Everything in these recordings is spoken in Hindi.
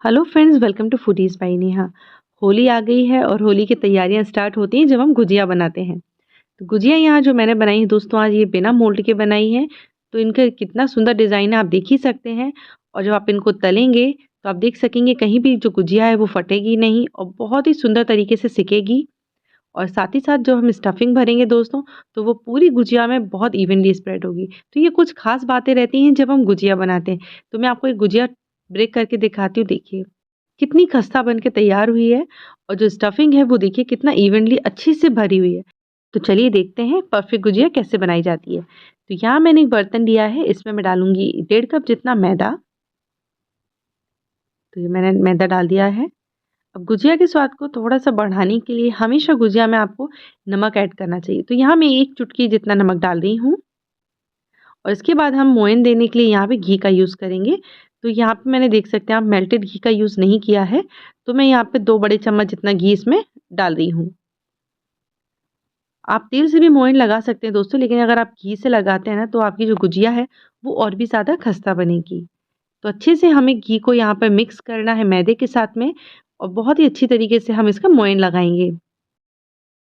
Hello friends, welcome to Foodies by Neha. Holi आ गई है और होली की तैयारियां स्टार्ट होती हैं जब हम गुजिया बनाते हैं। तो गुजिया यहाँ जो मैंने बनाई है दोस्तों, आज ये बिना मोल्ड के बनाई है। तो इनका कितना सुंदर डिज़ाइन है, आप देख ही सकते हैं। और जब आप इनको तलेंगे तो आप देख सकेंगे कहीं भी जो गुजिया है वो फटेगी नहीं और बहुत ही सुंदर तरीके से सिकेगी। और साथ ही साथ जो हम स्टफिंग भरेंगे दोस्तों, तो वो पूरी गुजिया में बहुत इवनली स्प्रेड होगी। तो ये कुछ खास बातें रहती हैं जब हम गुजिया बनाते हैं। तो मैं आपको एक गुजिया ब्रेक करके दिखाती हूँ, देखिए कितनी खस्ता बन के तैयार हुई है। और जो स्टफिंग है वो देखिए कितना इवनली अच्छे से भरी हुई है। तो चलिए देखते हैं परफेक्ट गुजिया कैसे बनाई जाती है। तो यहाँ मैंने एक बर्तन लिया है, इसमें मैं डालूंगी 1.5 कप जितना मैदा। तो ये मैंने मैदा डाल दिया है। अब गुजिया के स्वाद को थोड़ा-सा बढ़ाने के लिए हमेशा गुजिया में आपको नमक ऐड करना चाहिए। तो यहाँ मैं 1 चुटकी जितना नमक डाल रही हूँ। और इसके बाद हम मोयन देने के लिए यहाँ पे घी का यूज़ करेंगे। तो यहाँ पे मैंने देख सकते हैं आप मेल्टेड घी का यूज़ नहीं किया है। तो मैं यहाँ पे 2 बड़े चम्मच जितना घी इसमें डाल रही हूँ। आप तेल से भी मोयन लगा सकते हैं दोस्तों, लेकिन अगर आप घी से लगाते हैं ना तो आपकी जो गुजिया है वो और भी ज़्यादा खस्ता बनेगी। तो अच्छे से हमें घी को यहाँ पर मिक्स करना है मैदे के साथ में और बहुत ही अच्छी तरीके से हम इसका मोयन लगाएँगे।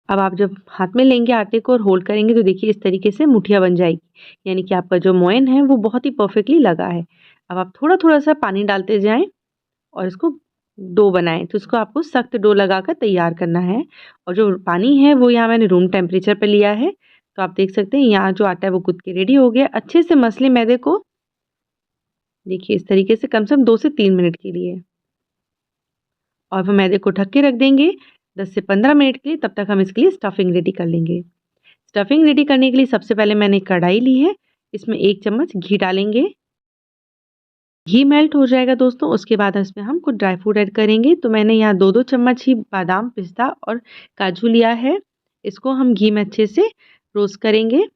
अब आप जब हाथ में लेंगे आटे को और होल्ड करेंगे तो देखिए इस तरीके से मुठिया बन जाएगी। यानी कि आपका जो मोयन है वो बहुत ही परफेक्टली लगा है। अब आप थोड़ा-थोड़ा सा पानी डालते जाएँ और इसको डो बनाएँ। तो इसको आपको सख्त डो लगाकर तैयार करना है। और जो पानी है वो यहाँ मैंने रूम टेम्परेचर पे लिया है। तो आप देख सकते हैं यहाँ जो आटा है वो गूँथ के रेडी हो गया। अच्छे से मसलें मैदे को, देखिए इस तरीके से कम 2 से 3 मिनट के लिए। और फिर मैदे को ढक के रख देंगे 10 से 15 मिनट के लिए। तब तक हम इसके लिए स्टफिंग रेडी कर लेंगे। स्टफिंग रेडी करने के लिए सबसे पहले मैंने कढ़ाई ली है, इसमें 1 चम्मच घी डालेंगे। घी मेल्ट हो जाएगा दोस्तों, उसके बाद इसमें हम कुछ ड्राई फ्रूट ऐड करेंगे। तो मैंने यहाँ 2-2 चम्मच ही बादाम, पिस्ता और काजू लिया है। इसको हम घी में अच्छे से रोस्ट करेंगे।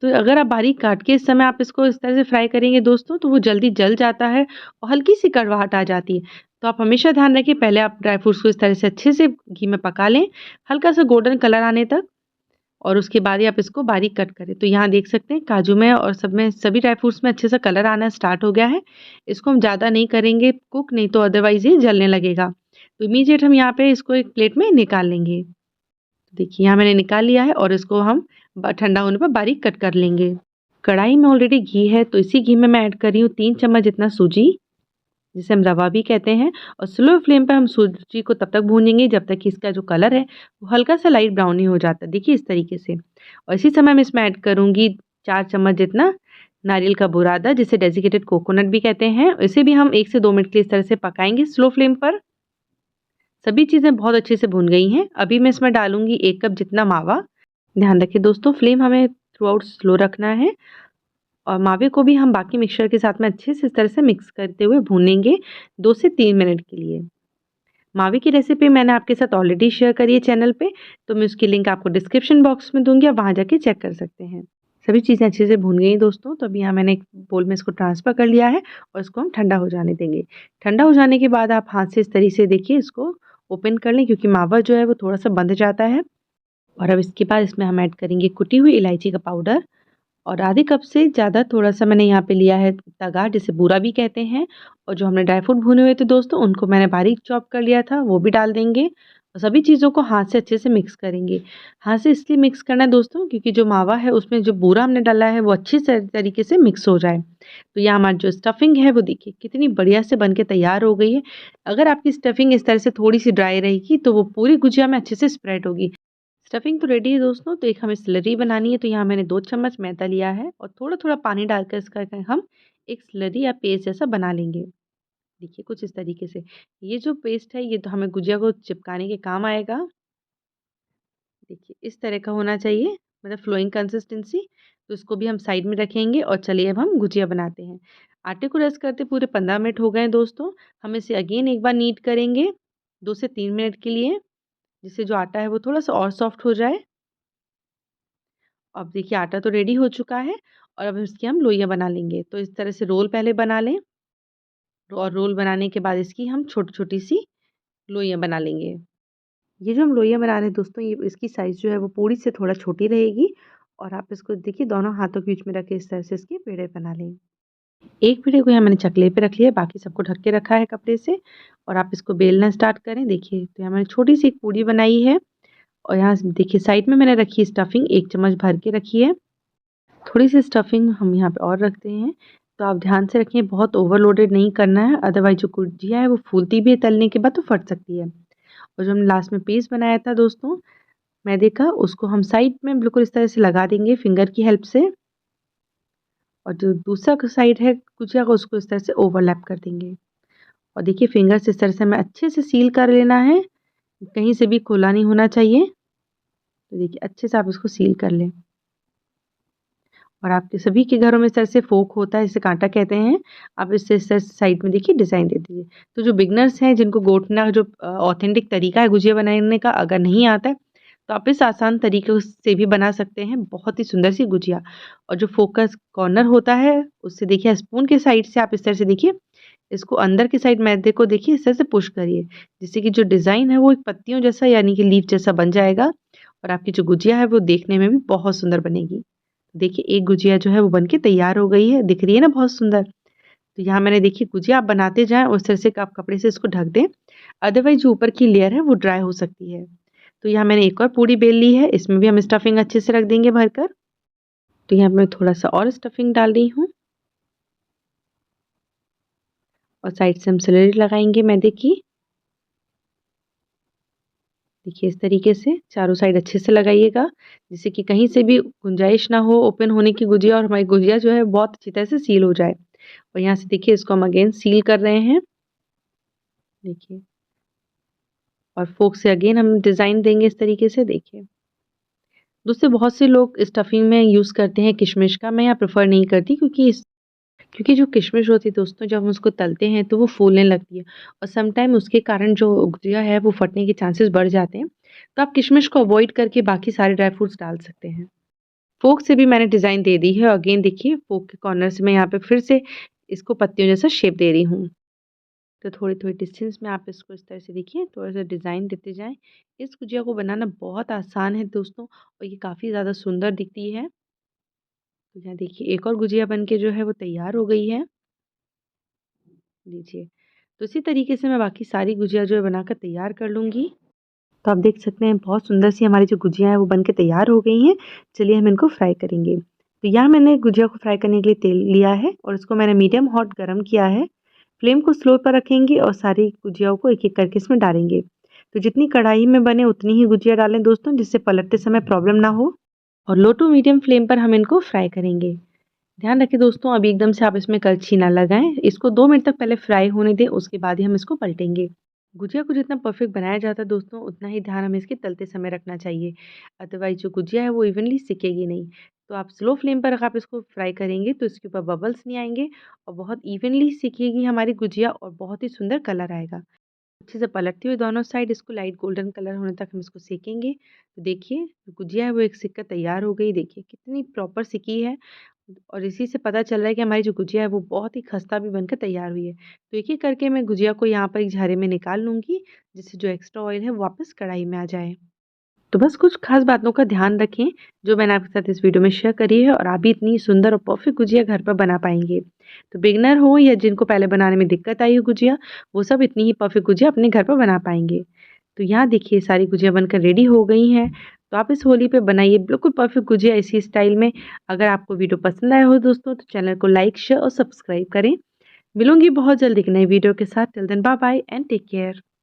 तो अगर आप बारीक काट के इस समय आप इसको इस तरह से फ्राई करेंगे दोस्तों, तो वो जल्दी जल जाता है और हल्की-सी कड़वाहट आ जाती है। तो आप हमेशा ध्यान रखिए, पहले आप ड्राई फ्रूट्स को इस तरह से अच्छे से घी में पका लें, हल्का-सा गोल्डन कलर आने तक। और उसके बाद ही आप इसको बारीक कट करें। तो यहाँ देख सकते हैं काजू में और सब में, सभी ड्राई फ्रूट्स में अच्छे से कलर आना स्टार्ट हो गया है। इसको हम ज़्यादा नहीं करेंगे कुक, नहीं तो अदरवाइज़ ये जलने लगेगा। तो इमीडिएट हम यहाँ पे इसको एक प्लेट में निकाल लेंगे। देखिए यहाँ मैंने निकाल लिया है और इसको हम ठंडा होने पर बारीक कट कर लेंगे। कढ़ाई में ऑलरेडी घी है तो इसी घी में मैं ऐड कर रही हूँ 3 चम्मच जितना सूजी, जिसे हम रवा भी कहते हैं। और स्लो फ्लेम पे हम सूजी को तब तक भूनेंगे जब तक कि इसका जो कलर है वो हल्का सा लाइट ब्राउन नहीं हो जाता। देखिए इस तरीके से। और इसी समय मैं इसमें ऐड करूँगी 4 चम्मच जितना नारियल का बुरादा, जिसे डेसिकेटेड कोकोनट भी कहते हैं। इसे भी हम 1 से 2 मिनट के लिए इस तरह से पकाएंगे स्लो फ्लेम पर। सभी चीज़ें बहुत अच्छे से भुन गई हैं। अभी मैं इसमें डालूँगी 1 कप जितना मावा। ध्यान रखिए दोस्तों, फ्लेम हमें थ्रू आउट स्लो रखना है। और मावे को भी हम बाकी मिक्सचर के साथ में अच्छे से इस तरह से मिक्स करते हुए भूनेंगे 2 से 3 मिनट के लिए। मावे की रेसिपी मैंने आपके साथ ऑलरेडी शेयर करी है चैनल पे, तो मैं उसकी लिंक आपको डिस्क्रिप्शन बॉक्स में दूँगी, आप वहाँ जाके चेक कर सकते हैं। सभी चीज़ें अच्छे से भून गई दोस्तों, तो अभी यहाँ मैंने एक बोल में इसको ट्रांसफ़र कर लिया है और इसको हम ठंडा हो जाने देंगे। ठंडा हो जाने के बाद आप हाथ से इस तरीके से देखिए इसको ओपन कर लें, क्योंकि मावा जो है वो थोड़ा-सा बंध जाता है। और अब इसके बाद इसमें हम ऐड करेंगे कुटी हुई इलायची का पाउडर। और आधे कप से ज़्यादा थोड़ा-सा मैंने यहाँ पे लिया है तगा, जिसे बूरा भी कहते हैं। और जो हमने ड्राई फ्रूट भुने हुए थे दोस्तों, उनको मैंने बारीक चॉप कर लिया था, वो भी डाल देंगे। और सभी चीज़ों को हाथ से अच्छे से मिक्स करेंगे। हाथ से इसलिए मिक्स करना है दोस्तों, क्योंकि जो मावा है उसमें जो बूरा हमने डाला है वो अच्छी से तरीके से मिक्स हो जाए। तो यहाँ हमारी जो स्टफिंग है वो देखिए कितनी बढ़िया से बन के तैयार हो गई है। अगर आपकी स्टफिंग इस तरह से थोड़ी-सी ड्राई रहेगी तो वो पूरी गुजिया में अच्छे से स्प्रेड होगी। स्टफिंग तो रेडी है दोस्तों, तो एक हमें स्लरी बनानी है। तो यहाँ मैंने 2 चम्मच मैदा लिया है और थोड़ा-थोड़ा पानी डालकर इसका हम एक स्लरी या पेस्ट जैसा बना लेंगे। देखिए कुछ इस तरीके से। ये जो पेस्ट है ये तो हमें गुजिया को चिपकाने के काम आएगा। देखिए इस तरह का होना चाहिए, मतलब फ्लोइंग कंसिस्टेंसी। तो इसको भी हम साइड में रखेंगे और चलिए अब हम गुजिया बनाते हैं। आटे को रेस्ट करते पूरे 15 मिनट हो गए हैं दोस्तों। हम इसे अगेन एक बार नीड करेंगे 2 से 3 मिनट के लिए, जिससे जो आटा है वो थोड़ा-सा और सॉफ्ट हो जाए। अब देखिए आटा तो रेडी हो चुका है और अब इसकी हम लोइयाँ बना लेंगे। तो इस तरह से रोल पहले बना लें और रोल बनाने के बाद इसकी हम छोटी-छोटी सी लोइयाँ बना लेंगे। ये जो हम लोइयाँ बना रहे हैं दोस्तों, ये इसकी साइज़ जो है वो पूड़ी से थोड़ा छोटी रहेगी। और आप इसको देखिए दोनों हाथों के बीच में रख के इस तरह से इसके पेड़े बना लें। एक पीढ़ी को यहाँ मैंने चकले पे रख लिया है, बाकी सबको ढक के रखा है कपड़े से और आप इसको बेलना स्टार्ट करें। देखिए, तो यहाँ मैंने छोटी-सी एक पूड़ी बनाई है और यहाँ स देखिए साइड में मैंने रखी है स्टफिंग 1 चम्मच भर के रखी है। थोड़ी-सी स्टफिंग हम यहाँ पे और रखते हैं। तो आप ध्यान से रखें, बहुत ओवरलोडेड नहीं करना है, अदरवाइज़ जो गुजिया है वो फूलती भी है तलने के बाद तो फट सकती है। और जो हमने लास्ट में पेस्ट बनाया था दोस्तों मैदे का, उसको हम साइड में बिल्कुल इस तरह से लगा देंगे फिंगर की हेल्प से और जो दूसरा साइड है गुजिया का उसको इस तरह से ओवरलैप कर देंगे। और देखिए फिंगर से इस तरह से हमें अच्छे से सील कर लेना है, कहीं से भी खुला नहीं होना चाहिए। तो देखिए अच्छे से आप इसको सील कर लें। और आपके सभी के घरों में इस तरह से फ़ोर्क होता है, जिसे काँटा कहते हैं। आप इससे इस तरह से साइड में देखिए डिज़ाइन दे दीजिए। तो जो बिगिनर्स हैं जिनको गोटना जो ऑथेंटिक तरीका है गुजिया बनाने का अगर नहीं आता है, तो आप इस आसान तरीके से भी बना सकते हैं बहुत ही सुंदर सी गुजिया। और जो फ़ोकस कॉर्नर होता है, उससे देखिए स्पून के साइड से आप इस तरह से देखिए इसको अंदर की साइड मैदे को देखिए इस तरह से पुश करिए, जिससे कि जो डिज़ाइन है वो एक पत्तियों जैसा यानी कि लीफ जैसा बन जाएगा और आपकी जो गुजिया है वो देखने में भी बहुत सुंदर बनेगी। देखिए एक गुजिया जो है वो बनके तैयार हो गई है, दिख रही है ना बहुत सुंदर। तो यहाँ मैंने देखिए गुजिया आप बनाते जाएँ उस तरह से आप कपड़े से इसको ढक दें, अदरवाइज़ जो ऊपर की लेयर है वो ड्राई हो सकती है। तो यहाँ मैंने एक और पूड़ी बेल ली है, इसमें भी हम स्टफिंग अच्छे से रख देंगे भरकर। तो यहाँ मैं थोड़ा-सा और स्टफिंग डाल रही हूँ और साइड से हम स्लिट लगाएँगे मैदे की। देखिए इस तरीके से चारों साइड अच्छे से लगाइएगा, जिससे कि कहीं से भी गुंजाइश ना हो ओपन होने की गुजिया और हमारी गुजिया जो है बहुत अच्छी तरह से सील हो जाए। और यहाँ से देखिए इसको हम अगेन सील कर रहे हैं, देखिए और फोक से अगेन हम डिज़ाइन देंगे इस तरीके से देखिए। दूसरे बहुत से लोग स्टफिंग में यूज़ करते हैं किशमिश का, मैं यहाँ प्रेफ़र नहीं करती क्योंकि जो किशमिश होती है दोस्तों जब हम उसको तलते हैं तो वो फूलने लगती है और सम टाइम उसके कारण जो गुजिया है वो फटने के चांसेस बढ़ जाते हैं। तो आप किशमिश को अवॉइड करके बाकी सारे ड्राई फ्रूट्स डाल सकते हैं। फ़ोर्क से भी मैंने डिज़ाइन दे दी है और अगेन देखिए फ़ोर्क के कॉर्नर से मैं यहाँ पे फिर से इसको पत्तियों जैसा शेप दे रही हूँ। तो थोड़ी-थोड़ी डिस्टेंस में आप इसको इस तरह से देखिए थोड़ा-सा डिज़ाइन देते जाएँ। इस गुजिया को बनाना बहुत आसान है दोस्तों और ये काफ़ी ज़्यादा सुंदर दिखती है। तो यहाँ देखिए एक और गुजिया बन के जो है वो तैयार हो गई है। लीजिए। तो इसी तरीके से मैं बाकी सारी गुजिया जो है बनाकर तैयार कर लूँगी। तो आप देख सकते हैं बहुत सुंदर सी हमारी जो गुजिया हैं वो बन के तैयार हो गई हैं। चलिए हम इनको फ्राई करेंगे। तो यहाँ मैंने गुजिया को फ्राई करने के लिए तेल लिया है और इसको मैंने मीडियम हॉट गरम किया है। फ्लेम को स्लो पर रखेंगे और सारी गुजियाओं को एक-एक करके इसमें डालेंगे। तो जितनी कढ़ाई में बने उतनी ही गुजिया डालें दोस्तों, जिससे पलटते समय प्रॉब्लम ना हो और लो टू मीडियम फ्लेम पर हम इनको फ्राई करेंगे। ध्यान रखें दोस्तों अभी एकदम से आप इसमें कलछी ना लगाएँ। इसको 2 मिनट तक पहले फ्राई होने दें, उसके बाद ही हम इसको पलटेंगे। गुजिया को जितना परफेक्ट बनाया जाता है दोस्तों, उतना ही ध्यान हमें इसके तलते समय रखना चाहिए। अदरवाइज़ जो गुजिया है वो इवनली सिकेगी नहीं। तो आप स्लो फ्लेम पर अगर आप इसको फ्राई करेंगे तो इसके ऊपर बबल्स नहीं आएँगे और बहुत इवनली सिकेगी हमारी गुजिया और बहुत ही सुंदर कलर आएगा। अच्छे से पलटते हुए दोनों साइड इसको लाइट गोल्डन कलर होने तक हम इसको सेकेंगे। तो देखिए जो गुजिया है वो एक सिक कर तैयार हो गई। देखिए कितनी प्रॉपर सिकी है और इसी से पता चल रहा है कि हमारी जो गुजिया है वो बहुत ही खस्ता भी बनकर तैयार हुई है। तो एक-एक करके मैं गुजिया को यहाँ पर एक झारे में निकाल लूँगी, जिससे जो एक्स्ट्रा ऑयल है वो वापस कढ़ाई में आ जाए। तो बस कुछ खास बातों का ध्यान रखें, जो मैंने आपके साथ इस वीडियो में शेयर करी है और आप भी इतनी सुंदर और परफेक्ट गुजिया घर पर बना पाएँगे। तो बिगिनर हो या जिनको पहले बनाने में दिक्कत आई हो गुजिया, वो सब इतनी ही परफेक्ट गुजिया अपने घर पर बना पाएँगे। तो यहाँ देखिए सारी गुजिया बनकर रेडी हो गई हैं। तो आप इस होली पे बनाइए बिल्कुल परफेक्ट गुजिया इसी स्टाइल में। अगर आपको वीडियो पसंद आया हो दोस्तों तो चैनल को लाइक, शेयर और सब्सक्राइब करें। मिलूँगी बहुत जल्द एक नई वीडियो के साथ। Till then bye bye and take care.